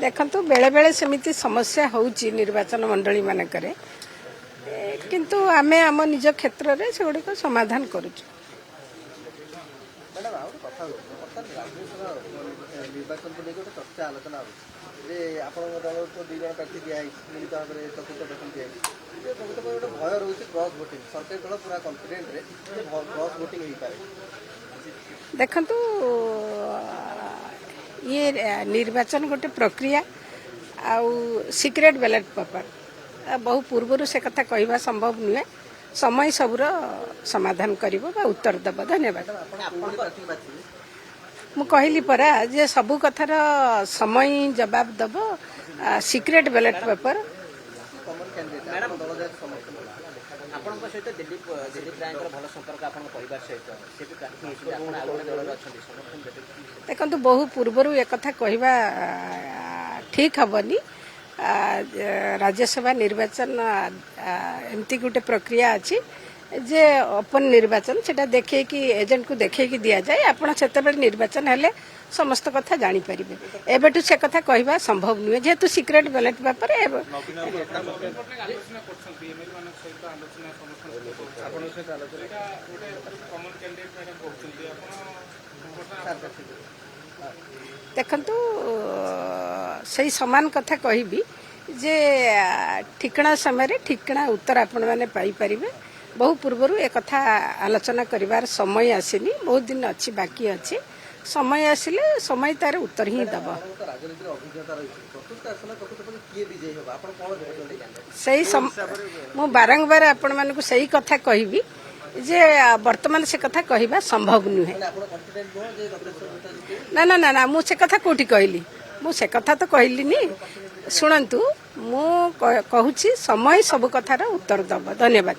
देखंतु बेले बेले सेमिति समस्या होउची निर्वाचन मंडली मानकरे किंतु आमे आम निज क्षेत्र रे सेगुडी को समाधान करूछु। मैडम आउट कथा अर्थात राज्यसभा निर्वाचन को लेकर चर्चा आलोचना जे आपण दल तो दुई जन प्रार्थी दिया मिलित भाव में चतुर्थ प्रथम दिया प्रकृत गोटे भय रोचे क्रॉस वोटिंग सरकारी दल पूरा कन्फिडेंट रे क्रॉस वोटिंग हो पाए। देखंतु ये निर्वाचन गोटे प्रक्रिया आउ सिक्रेट बैलेट पेपर बहु पूर्व से कथा कहवा संभव नुहे समय सबुर समाधान करिवो बा उत्तर देव। धन्यवाद। मु कहली परा जे सबु कथार समय जवाब दब सिक्रेट बैलेट पेपर देखो बहु पूर्व एक कथा कहवा ठीक हेनी। राज्यसभा निर्वाचन एमती गोटे प्रक्रिया अच्छी जे ओपन निर्वाचन सेटा देखे कि एजेंट को देखे कि दिया जाए आपण सेते निर्वाचन हेले समस्त कथा जानी परिबे। एबेटू से कथा कहवा संभव नुहे जेहेतु सिक्रेट बैलेट पेपर देखंतु सही समान कथा कहबी जे ठिकना समय ठिकना उत्तर आपण माने पाई परिबे। बहु पूर्व एक कथा आलोचना करिवार समय आसीनी बहुत दिन अच्छी बाकी अच्छी समय आसिले समय तार उत्तर ही दब। सही मु बारंबार आपण मानकु सही कथा कहबी जे वर्तमान से कथा कहवा संभव नुहे। ना ना ना ना मु से कथा कोठी कहली मु से कथा तो कहली नी शुणंतु मु कहूची समय सब कथार उत्तर दब। धन्यवाद।